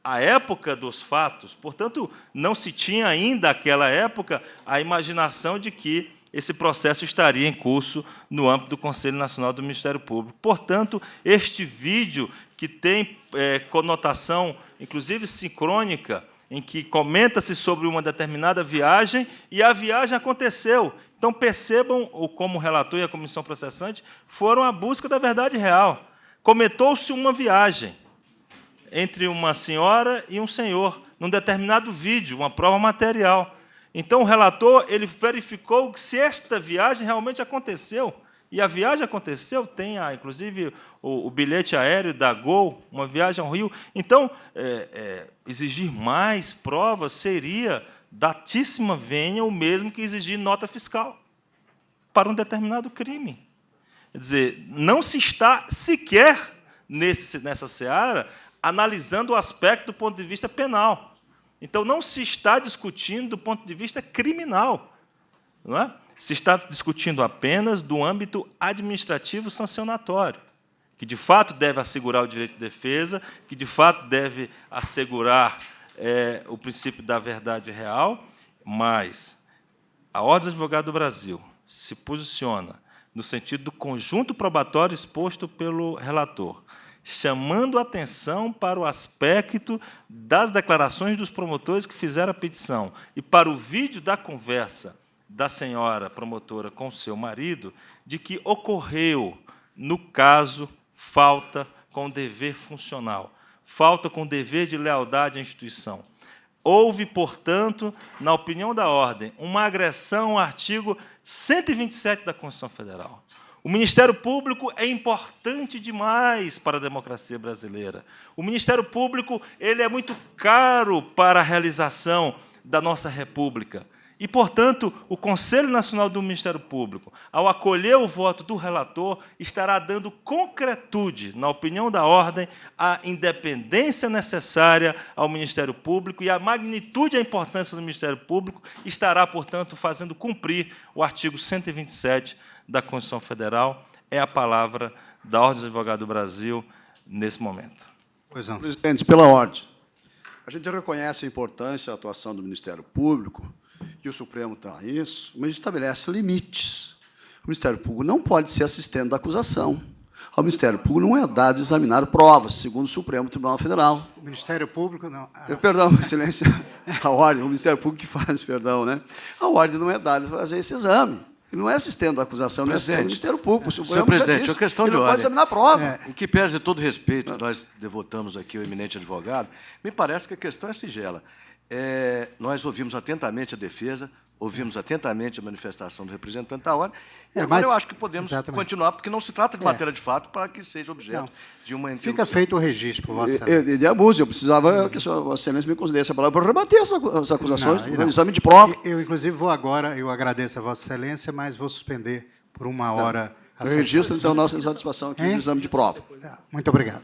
à época dos fatos. Portanto, não se tinha ainda, naquela época, a imaginação de que esse processo estaria em curso no âmbito do Conselho Nacional do Ministério Público. Portanto, este vídeo, que tem conotação, inclusive sincrônica, em que comenta-se sobre uma determinada viagem, e a viagem aconteceu. Então, percebam como o relator e a comissão processante foram à busca da verdade real. Comentou-se uma viagem entre uma senhora e um senhor, num determinado vídeo, uma prova material. Então, o relator ele verificou que se esta viagem realmente aconteceu, e a viagem aconteceu, tem, inclusive, o bilhete aéreo da Gol, uma viagem ao Rio. Então, exigir mais provas seria, datíssima vênia, o mesmo que exigir nota fiscal para um determinado crime. Quer dizer, não se está sequer nessa seara analisando o aspecto do ponto de vista penal. Então, não se está discutindo do ponto de vista criminal, não é? Se está discutindo apenas do âmbito administrativo sancionatório, que, de fato, deve assegurar o direito de defesa, que, de fato, deve assegurar o princípio da verdade real, mas a Ordem dos Advogados do Brasil se posiciona no sentido do conjunto probatório exposto pelo relator, chamando a atenção para o aspecto das declarações dos promotores que fizeram a petição e para o vídeo da conversa da senhora promotora com seu marido, de que ocorreu, no caso, falta com dever funcional, falta com dever de lealdade à instituição. Houve, portanto, na opinião da Ordem, uma agressão ao artigo 127 da Constituição Federal. O Ministério Público é importante demais para a democracia brasileira. O Ministério Público ele é muito caro para a realização da nossa República. E, portanto, o Conselho Nacional do Ministério Público, ao acolher o voto do relator, estará dando concretude, na opinião da Ordem, à independência necessária ao Ministério Público e a magnitude e a importância do Ministério Público estará, portanto, fazendo cumprir o artigo 127 da Constituição Federal. É a palavra da Ordem dos Advogados do Brasil nesse momento. Pois não. Presidente, pela ordem. A gente reconhece a importância da atuação do Ministério Público, e o Supremo está isso, mas estabelece limites. O Ministério Público não pode ser assistente da acusação. Ao Ministério Público não é dado examinar provas, segundo o Supremo Tribunal Federal. O Ministério Público, não. Perdão, excelência, a ordem, o Ministério Público que faz, perdão, né? A ordem não é dada para fazer esse exame. Ele não é assistente da acusação, não é assistente do Ministério Público. Senhor presidente, a questão de ele não pode ordem. examinar a prova. Em que pese de todo respeito que nós devotamos aqui ao eminente advogado, me parece que a questão é sigela. Nós ouvimos atentamente a defesa, ouvimos atentamente a manifestação do representante da ordem, e agora mas, eu acho que podemos continuar, porque não se trata de matéria de fato para que seja objeto de uma interrupção. Fica feito o registro, por Vossa Excelência. De abuso, eu precisava que a Vossa Excelência me concedesse a palavra para rebater as acusações, no exame de prova. Eu, inclusive, vou agora, eu agradeço a Vossa Excelência, mas vou suspender por 1 hora a Eu sessão. registro, então, nossa satisfação aqui no exame de prova. Muito obrigado.